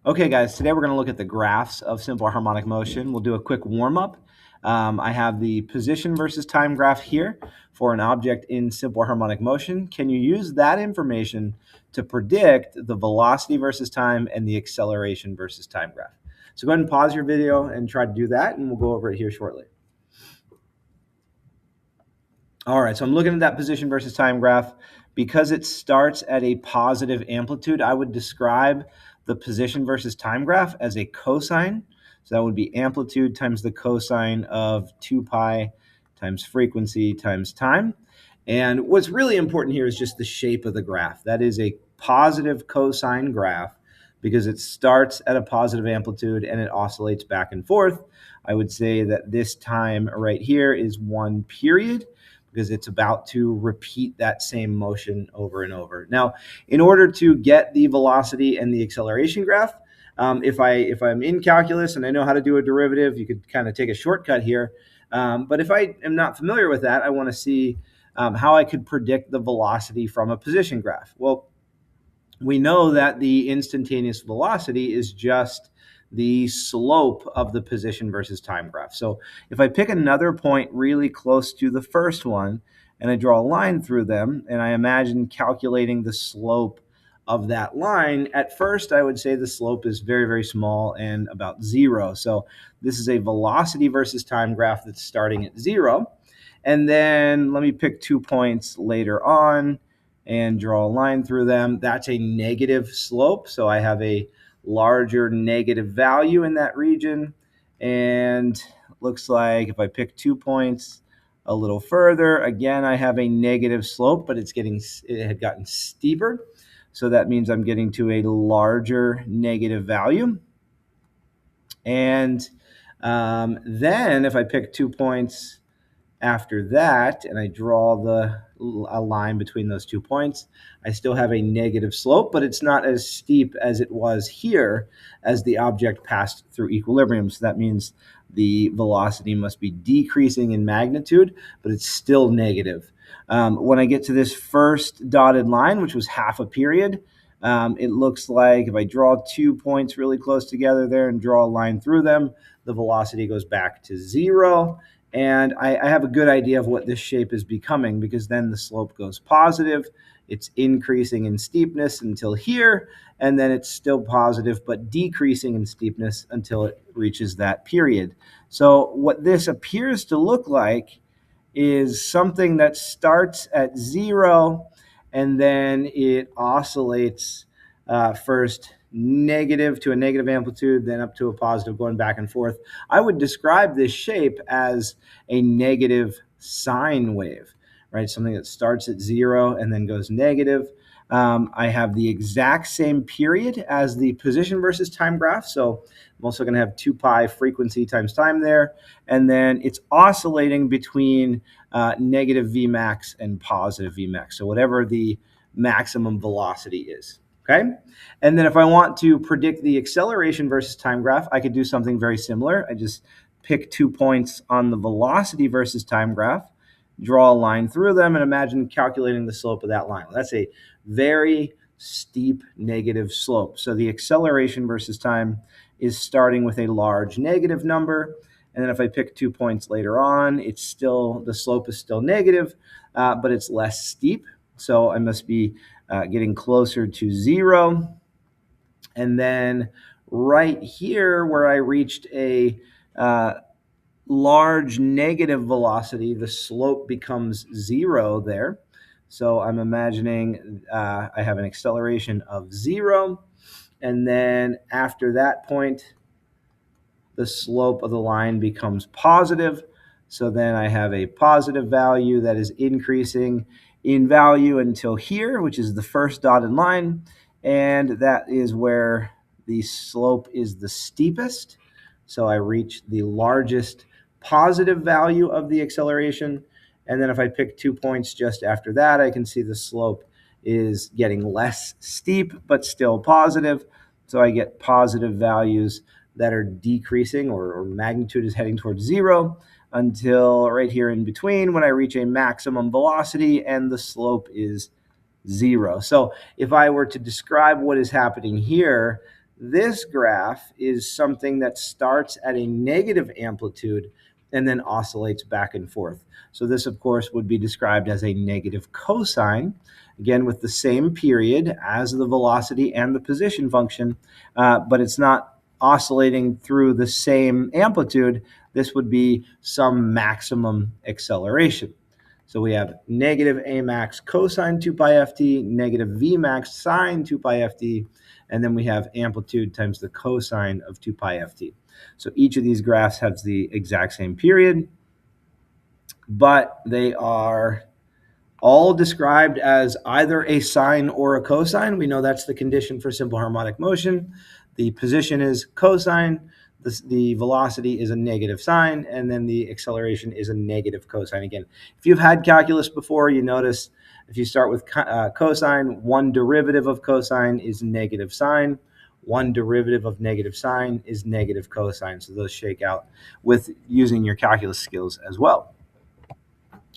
Okay, guys, today we're going to look at the graphs of simple harmonic motion. We'll do a quick warm-up. I have the position versus time graph here for an object in simple harmonic motion. Can you use that information to predict the velocity versus time and the acceleration versus time graph? So go ahead and pause your video and try to do that, and we'll go over it here shortly. All right, so I'm looking at that position versus time graph. Because it starts at a positive amplitude, I would describe the position versus time graph as a cosine. So that would be amplitude times the cosine of 2 pi times frequency times time. And what's really important here is just the shape of the graph. That is a positive cosine graph because it starts at a positive amplitude and it oscillates back and forth. I would say that this time right here is 1 period, because it's about to repeat that same motion over and over. Now, in order to get the velocity and the acceleration graph, if I'm in calculus and I know how to do a derivative, you could kind of take a shortcut here. But if I am not familiar with that, I want to see how I could predict the velocity from a position graph. Well, we know that the instantaneous velocity is just the slope of the position versus time graph. So if I pick another point really close to the first one and I draw a line through them and I imagine calculating the slope of that line, at first I would say the slope is very, very small and about 0. So this is a velocity versus time graph that's starting at 0. And then let me pick 2 points later on and draw a line through them. That's a negative slope, so I have a larger negative value in that region. And looks like if I pick 2 points a little further, again, I have a negative slope, but it had gotten steeper. So that means I'm getting to a larger negative value. And then if I pick 2 points after that, and I draw a line between those 2 points, I still have a negative slope, but it's not as steep as it was here as the object passed through equilibrium. So that means the velocity must be decreasing in magnitude, but it's still negative. When I get to this first dotted line, which was half a period, it looks like if I draw 2 points really close together there and draw a line through them, the velocity goes back to 0. And I have a good idea of what this shape is becoming, because then the slope goes positive. It's increasing in steepness until here, and then it's still positive but decreasing in steepness until it reaches that period. So what this appears to look like is something that starts at 0 and then it oscillates first negative to a negative amplitude, then up to a positive, going back and forth. I would describe this shape as a negative sine wave, right? Something that starts at 0 and then goes negative. I have the exact same period as the position versus time graph. So I'm also going to have 2 pi frequency times time there. And then it's oscillating between negative Vmax and positive Vmax. So whatever the maximum velocity is. Okay. And then if I want to predict the acceleration versus time graph, I could do something very similar. I just pick 2 points on the velocity versus time graph, draw a line through them, and imagine calculating the slope of that line. Well, that's a very steep negative slope. So the acceleration versus time is starting with a large negative number. And then if I pick 2 points later on, the slope is still negative, but it's less steep. So I must be getting closer to 0. And then right here where I reached a large negative velocity, the slope becomes 0 there. So I'm imagining I have an acceleration of 0. And then after that point, the slope of the line becomes positive. So then I have a positive value that is increasing in value until here, which is the first dotted line. And that is where the slope is the steepest. So I reach the largest positive value of the acceleration. And then if I pick 2 points just after that, I can see the slope is getting less steep, but still positive. So I get positive values that are decreasing, or magnitude is heading towards 0, until right here in between when I reach a maximum velocity and the slope is 0. So if I were to describe what is happening here, This graph is something that starts at a negative amplitude and then oscillates back and forth. So this, of course, would be described as a negative cosine, again with the same period as the velocity and the position function, but it's not oscillating through the same amplitude. This would be some maximum acceleration. So we have negative a max cosine 2 pi ft, negative v max sine 2 pi ft, and then we have amplitude times the cosine of 2 pi ft. So each of these graphs has the exact same period, but they are all described as either a sine or a cosine. We know that's the condition for simple harmonic motion. The position is cosine, the velocity is a negative sine, and then the acceleration is a negative cosine. Again, if you've had calculus before, you notice if you start with cosine, one derivative of cosine is negative sine. One derivative of negative sine is negative cosine. So those shake out with using your calculus skills as well.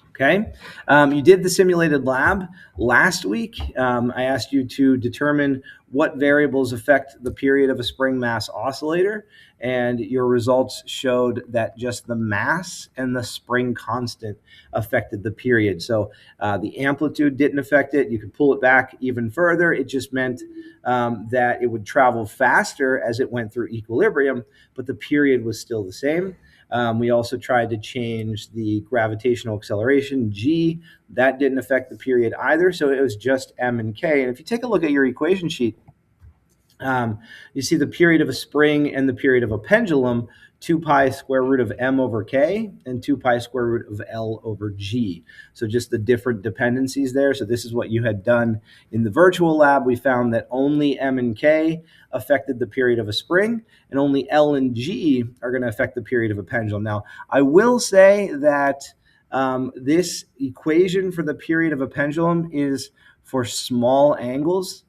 Okay, you did the simulated lab last week. I asked you to determine what variables affect the period of a spring mass oscillator, and your results showed that just the mass and the spring constant affected the period. So the amplitude didn't affect it. You could pull it back even further. It just meant that it would travel faster as it went through equilibrium, but the period was still the same. We also tried to change the gravitational acceleration, g. That didn't affect the period either, so it was just m and k. And if you take a look at your equation sheet, you see the period of a spring and the period of a pendulum, 2 pi square root of m over k and 2 pi square root of l over g. So just the different dependencies there. So this is what you had done in the virtual lab. We found that only m and k affected the period of a spring, and only l and g are going to affect the period of a pendulum. Now, I will say that this equation for the period of a pendulum is for small angles.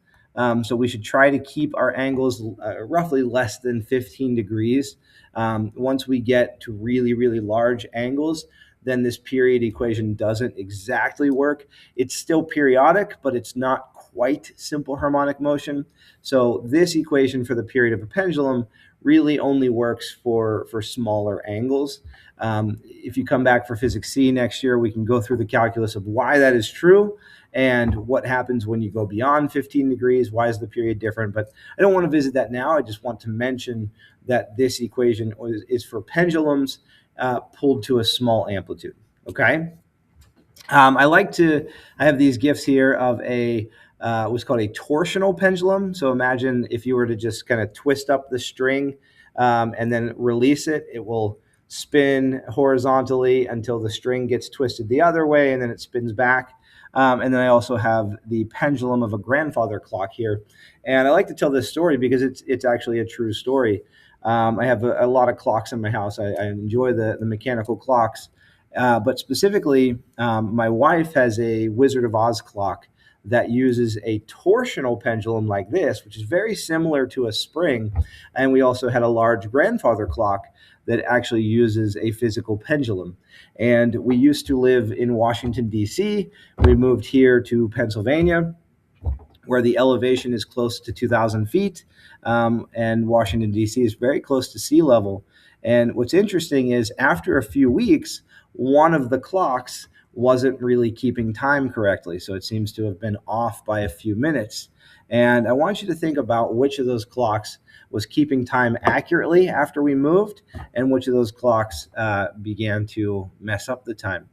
So we should try to keep our angles roughly less than 15 degrees. Once we get to really, really large angles, then this period equation doesn't exactly work. It's still periodic, but it's not quite simple harmonic motion. So this equation for the period of a pendulum really only works for smaller angles. If you come back for Physics C next year, we can go through the calculus of why that is true and what happens when you go beyond 15 degrees. Why is the period different? But I don't want to visit that now. I just want to mention that this equation is for pendulums pulled to a small amplitude. Okay. I have these GIFs here of what's called a torsional pendulum. So imagine if you were to just kind of twist up the string and then release it, it will spin horizontally until the string gets twisted the other way, and then it spins back. And then I also have the pendulum of a grandfather clock here. And I like to tell this story because it's actually a true story. I have a lot of clocks in my house. I enjoy the mechanical clocks. But specifically, my wife has a Wizard of Oz clock that uses a torsional pendulum like this, which is very similar to a spring. And we also had a large grandfather clock that actually uses a physical pendulum. And we used to live in Washington, D.C. We moved here to Pennsylvania, where the elevation is close to 2,000 feet. And Washington, D.C. is very close to sea level. And what's interesting is after a few weeks, one of the clocks wasn't really keeping time correctly. So it seems to have been off by a few minutes. And I want you to think about which of those clocks was keeping time accurately after we moved, and which of those clocks began to mess up the time.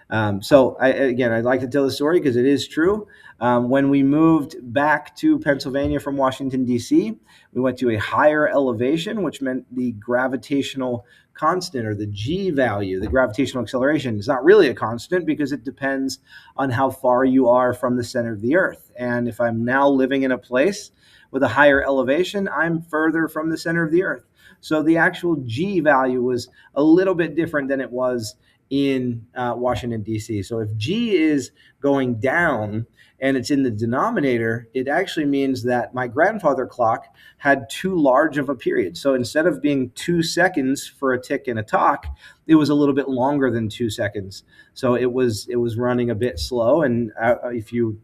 I'd like to tell the story because it is true. When we moved back to Pennsylvania from Washington, D.C., we went to a higher elevation, which meant the gravitational constant, or the G value, the gravitational acceleration, is not really a constant because it depends on how far you are from the center of the Earth. And if I'm now living in a place with a higher elevation, I'm further from the center of the Earth. So the actual G value was a little bit different than it was in Washington, D.C. So if G is going down and it's in the denominator, it actually means that my grandfather clock had too large of a period. So instead of being 2 seconds for a tick and a tock, it was a little bit longer than 2 seconds. So it was running a bit slow. And if you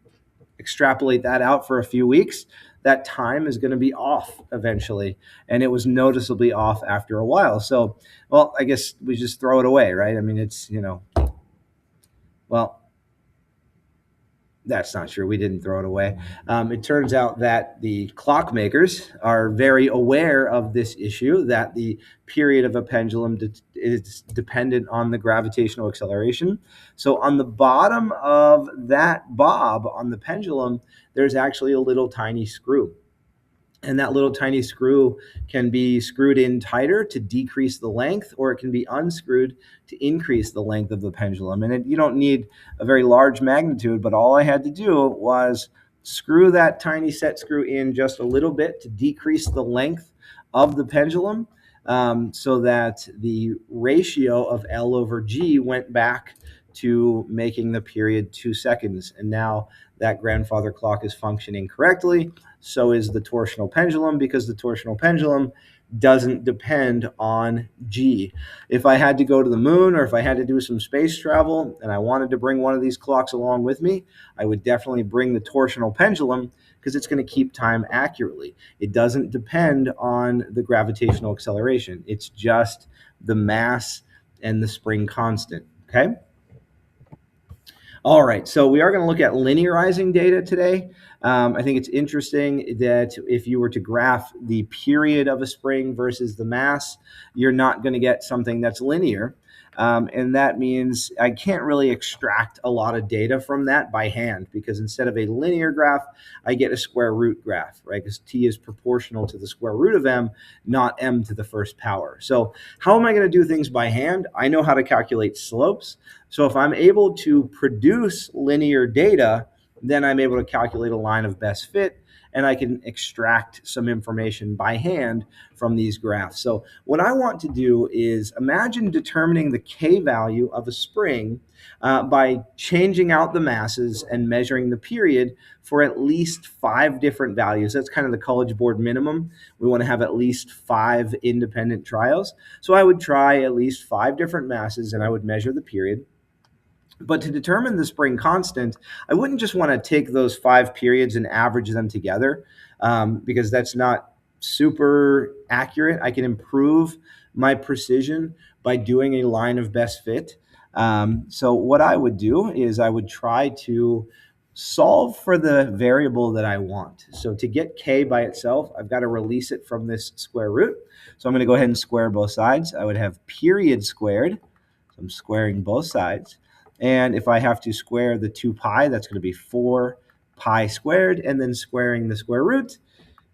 extrapolate that out for a few weeks, that time is going to be off eventually. And it was noticeably off after a while. So, well, I guess we just throw it away, right? I mean, it's, well, that's not true. We didn't throw it away. It turns out that the clockmakers are very aware of this issue, that the period of a pendulum is dependent on the gravitational acceleration. So on the bottom of that bob on the pendulum, there's actually a little tiny screw. And that little tiny screw can be screwed in tighter to decrease the length, or it can be unscrewed to increase the length of the pendulum. And you don't need a very large magnitude, but all I had to do was screw that tiny set screw in just a little bit to decrease the length of the pendulum, so that the ratio of L over G went back to making the period 2 seconds. And now that grandfather clock is functioning correctly. So is the torsional pendulum, because the torsional pendulum doesn't depend on G. If I had to go to the moon, or if I had to do some space travel and I wanted to bring one of these clocks along with me, I would definitely bring the torsional pendulum, because it's going to keep time accurately. It doesn't depend on the gravitational acceleration. It's just the mass and the spring constant, okay? All right, so we are going to look at linearizing data today. I think it's interesting that if you were to graph the period of a spring versus the mass, you're not going to get something that's linear. And that means I can't really extract a lot of data from that by hand, because instead of a linear graph, I get a square root graph, right? Because t is proportional to the square root of m, not m to the first power. So how am I going to do things by hand? I know how to calculate slopes. So if I'm able to produce linear data, then I'm able to calculate a line of best fit, and I can extract some information by hand from these graphs. So what I want to do is imagine determining the K value of a spring by changing out the masses and measuring the period for at least 5 different values. That's kind of the College Board minimum. We want to have at least 5 independent trials. So I would try at least 5 different masses, and I would measure the period. But to determine the spring constant, I wouldn't just want to take those 5 periods and average them together, because that's not super accurate. I can improve my precision by doing a line of best fit. So what I would do is I would try to solve for the variable that I want. So to get K by itself, I've got to release it from this square root. So I'm going to go ahead and square both sides. I would have period squared. So I'm squaring both sides. And if I have to square the 2 pi, that's going to be 4 pi squared. And then squaring the square root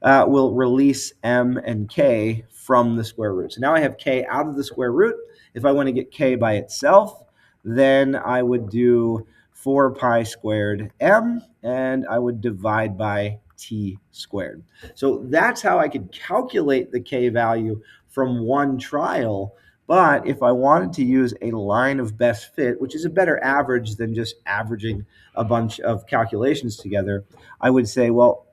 will release m and k from the square root. So now I have k out of the square root. If I want to get k by itself, then I would do 4 pi squared m, and I would divide by t squared. So that's how I could calculate the k value from one trial. But if I wanted to use a line of best fit, which is a better average than just averaging a bunch of calculations together, I would say, well,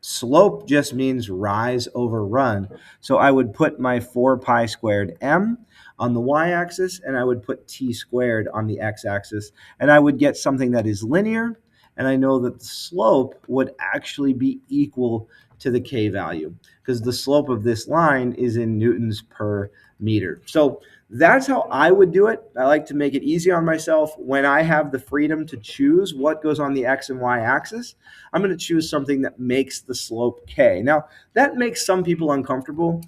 slope just means rise over run. So I would put my 4 pi squared m on the y-axis, and I would put t squared on the x-axis, and I would get something that is linear, and I know that the slope would actually be equal to the k value, because the slope of this line is in newtons per meter. So that's how I would do it. I like to make it easy on myself. When I have the freedom to choose what goes on the x and y axis, I'm going to choose something that makes the slope k. Now, that makes some people uncomfortable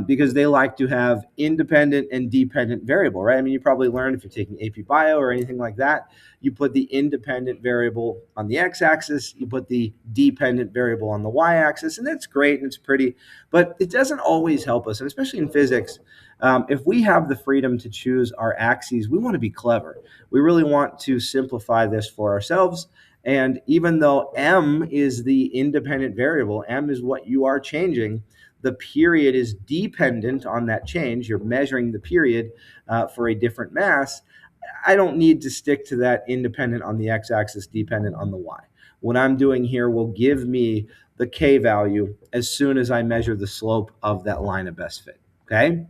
because they like to have independent and dependent variable, right? I mean, you probably learned if you're taking AP Bio or anything like that, you put the independent variable on the x-axis, you put the dependent variable on the y-axis, and that's great and it's pretty, but it doesn't always help us, and especially in physics. If we have the freedom to choose our axes, we want to be clever. We really want to simplify this for ourselves. And even though m is the independent variable, m is what you are changing, the period is dependent on that change. You're measuring the period for a different mass. I don't need to stick to that independent on the x-axis, dependent on the y. What I'm doing here will give me the k value as soon as I measure the slope of that line of best fit, okay?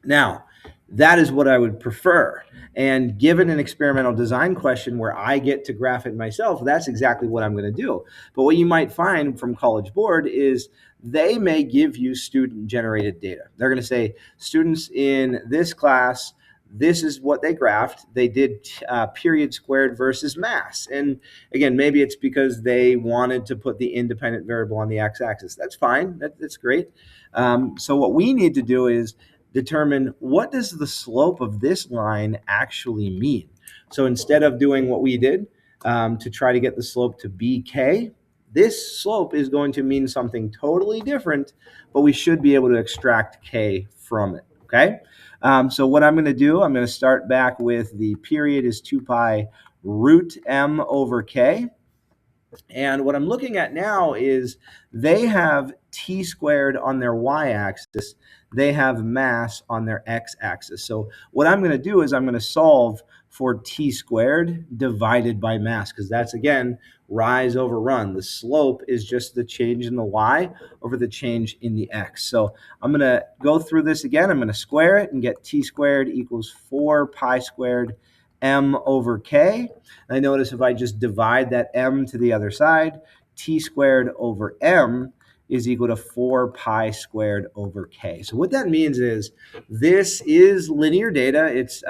Now, That is what I would prefer. And given an experimental design question where I get to graph it myself, that's exactly what I'm going to do. But what you might find from College Board is they may give you student generated data. They're going to say, students in this class, this is what they graphed. They did period squared versus mass. And again, maybe it's because they wanted to put the independent variable on the x-axis. That's fine. That's great. So what we need to do is determine what does the slope of this line actually mean. So instead of doing what we did to try to get the slope to bk, this slope is going to mean something totally different, but we should be able to extract k from it, okay? So what I'm going to do, I'm going to start back with the period is 2 pi root m over k. And what I'm looking at now is they have t squared on their y-axis. They have mass on their x-axis. So what I'm going to do is I'm going to solve for t squared divided by mass, because that's, again, rise over run. The slope is just the change in the y over the change in the x. So I'm going to go through this again. I'm going to square it and get t squared equals 4 pi squared m over k. I notice if I just divide that m to the other side, t squared over m is equal to 4 pi squared over k. So what that means is this is linear data. It's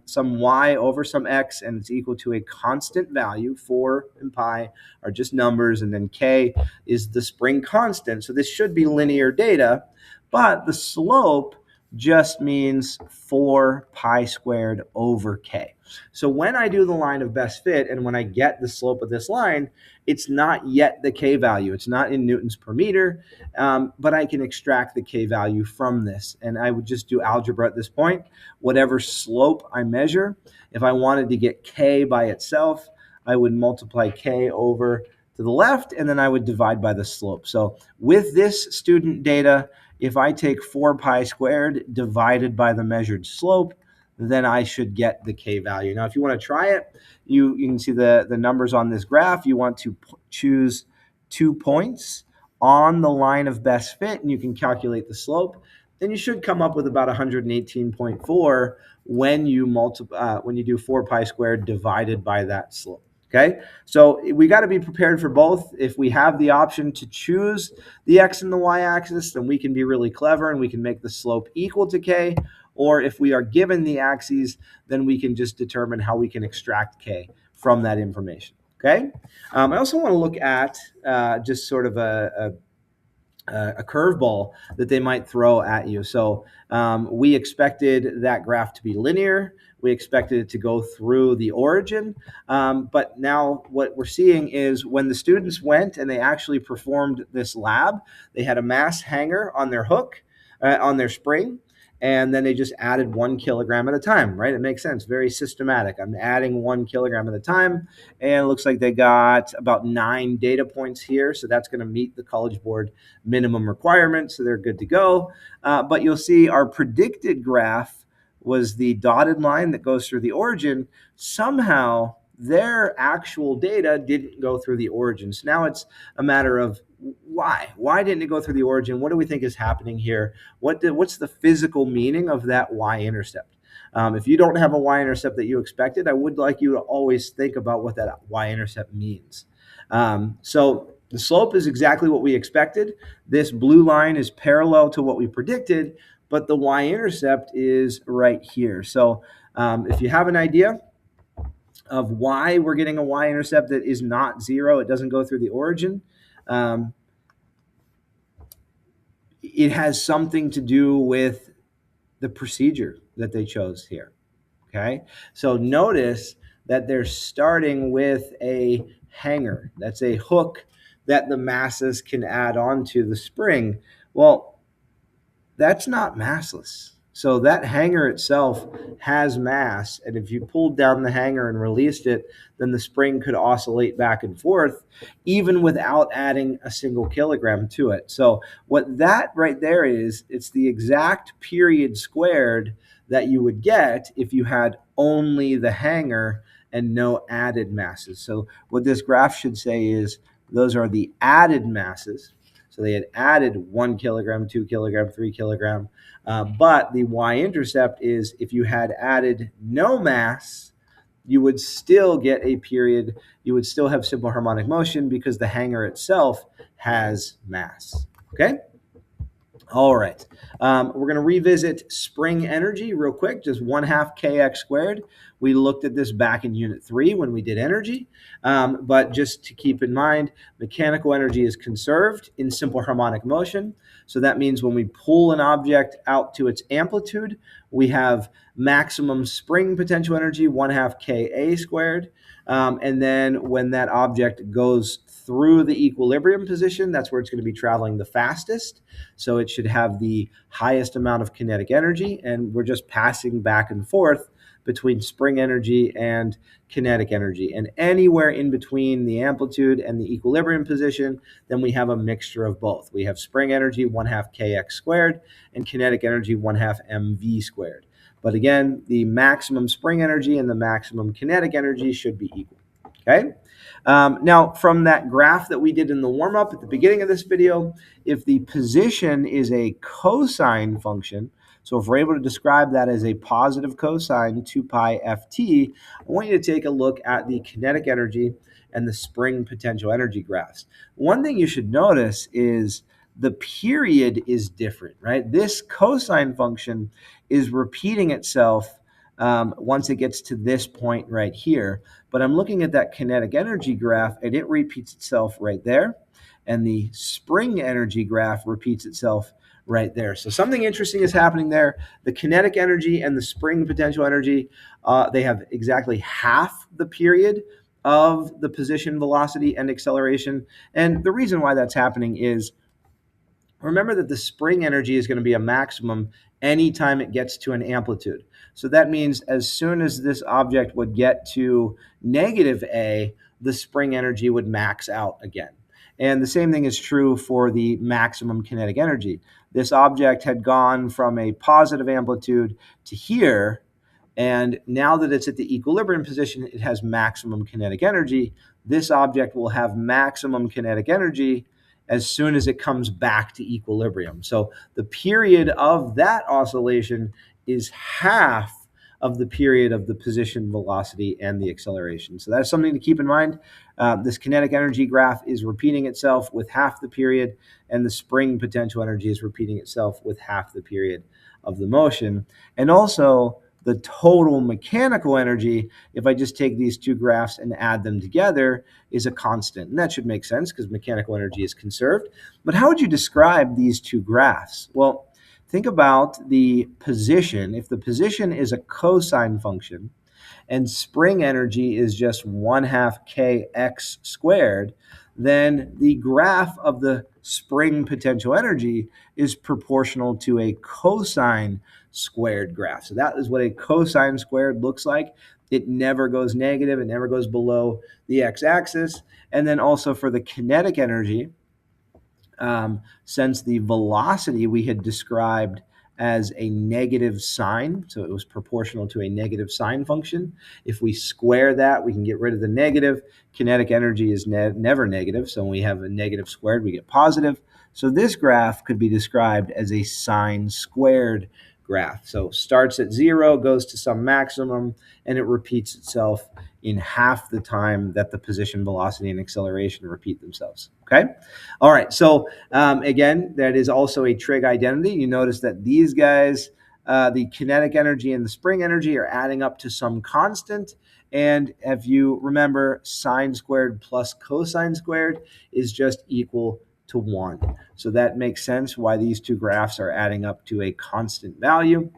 some y over some x, and it's equal to a constant value. 4 and pi are just numbers, and then k is the spring constant. So this should be linear data, but the slope just means 4 pi squared over k. So when I do the line of best fit and when I get the slope of this line, it's not yet the k value. It's not in newtons per meter, but I can extract the k value from this. And I would just do algebra at this point. Whatever slope I measure, if I wanted to get k by itself, I would multiply k over to the left, and then I would divide by the slope. So with this student data, if I take 4 pi squared divided by the measured slope, then I should get the k value. Now, if you want to try it, you can see the numbers on this graph. You want to choose 2 points on the line of best fit, and you can calculate the slope. Then you should come up with about 118.4 when you do 4 pi squared divided by that slope. Okay, so we got to be prepared for both. If we have the option to choose the x and the y axis, then we can be really clever and we can make the slope equal to k. Or if we are given the axes, then we can just determine how we can extract k from that information. Okay, I also want to look at just sort of a curveball that they might throw at you. So we expected that graph to be linear. We expected it to go through the origin. But now what we're seeing is when the students went and they actually performed this lab, they had a mass hanger on their hook, on their spring, and then they just added 1 kilogram at a time, right? It makes sense, very systematic. I'm adding 1 kilogram at a time, and it looks like they got about 9 data points here, so that's going to meet the College Board minimum requirements, so they're good to go. But you'll see our predicted graph was the dotted line that goes through the origin. Somehow, their actual data didn't go through the origin. So now it's a matter of why? Why didn't it go through the origin? What do we think is happening here? What's the physical meaning of that y-intercept? If you don't have a y-intercept that you expected, I would like you to always think about what that y-intercept means. So the slope is exactly what we expected. This blue line is parallel to what we predicted, but the y-intercept is right here. So if you have an idea of why we're getting a y-intercept that is not 0, it doesn't go through the origin, it has something to do with the procedure that they chose here. Okay, so notice that they're starting with a hanger. That's a hook that the masses can add onto the spring. Well, that's not massless. So that hanger itself has mass, and if you pulled down the hanger and released it, then the spring could oscillate back and forth, even without adding a single kilogram to it. So what that right there is, it's the exact period squared that you would get if you had only the hanger and no added masses. So what this graph should say is those are the added masses. So So they had added 1 kilogram, 2 kilogram, 3 kilogram. But the y-intercept is if you had added no mass, you would still get a period. You would still have simple harmonic motion because the hanger itself has mass. Okay? All right. We're going to revisit spring energy real quick, just 1/2 kx squared. We looked at this back in Unit 3 when we did energy. But just to keep in mind, mechanical energy is conserved in simple harmonic motion. So that means when we pull an object out to its amplitude, we have maximum spring potential energy, 1/2 Ka squared. And then when that object goes through the equilibrium position, that's where it's going to be traveling the fastest. So it should have the highest amount of kinetic energy. And we're just passing back and forth between spring energy and kinetic energy. And anywhere in between the amplitude and the equilibrium position, then we have a mixture of both. We have spring energy, 1/2 kx squared, and kinetic energy, 1/2 mv squared. But again, the maximum spring energy and the maximum kinetic energy should be equal. Okay? Now, from that graph that we did in the warm-up at the beginning of this video, if the position is a cosine function, so if we're able to describe that as a positive cosine 2 pi ft, I want you to take a look at the kinetic energy and the spring potential energy graphs. One thing you should notice is the period is different, right? This cosine function is repeating itself once it gets to this point right here. But I'm looking at that kinetic energy graph, and it repeats itself right there. And the spring energy graph repeats itself right there. So something interesting is happening there. The kinetic energy and the spring potential energy, they have exactly half the period of the position, velocity, and acceleration. And the reason why that's happening is, remember that the spring energy is going to be a maximum anytime it gets to an amplitude. So that means as soon as this object would get to negative a, the spring energy would max out again. And the same thing is true for the maximum kinetic energy. This object had gone from a positive amplitude to here, and now that it's at the equilibrium position, it has maximum kinetic energy. This object will have maximum kinetic energy as soon as it comes back to equilibrium. So the period of that oscillation is half of the period of the position, velocity, and the acceleration. So that's something to keep in mind. This kinetic energy graph is repeating itself with half the period, and the spring potential energy is repeating itself with half the period of the motion. And also, the total mechanical energy, if I just take these two graphs and add them together, is a constant. And that should make sense because mechanical energy is conserved. But how would you describe these two graphs? Well, think about the position. If the position is a cosine function and spring energy is just 1/2 kx squared, then the graph of the spring potential energy is proportional to a cosine squared graph. So that is what a cosine squared looks like. It never goes negative. It never goes below the x-axis. And then also for the kinetic energy, since the velocity we had described as a negative sine, so it was proportional to a negative sine function. If we square that, we can get rid of the negative. Kinetic energy is never negative, so when we have a negative squared, we get positive. So this graph could be described as a sine squared graph. So starts at 0, goes to some maximum, and it repeats itself in half the time that the position, velocity, and acceleration repeat themselves. Okay? All right, so again, that is also a trig identity. You notice that these guys, the kinetic energy and the spring energy, are adding up to some constant. And if you remember, sine squared plus cosine squared is just equal to 1. So that makes sense why these two graphs are adding up to a constant value.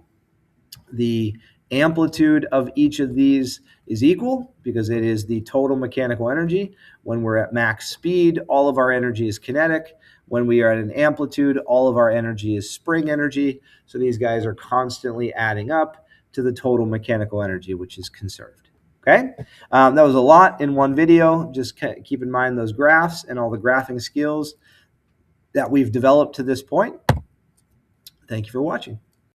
The amplitude of each of these is equal because it is the total mechanical energy. When we're at max speed, all of our energy is kinetic. When we are at an amplitude, all of our energy is spring energy. So these guys are constantly adding up to the total mechanical energy, which is conserved. Okay, that was a lot in one video. Just keep in mind those graphs and all the graphing skills that we've developed to this point. Thank you for watching.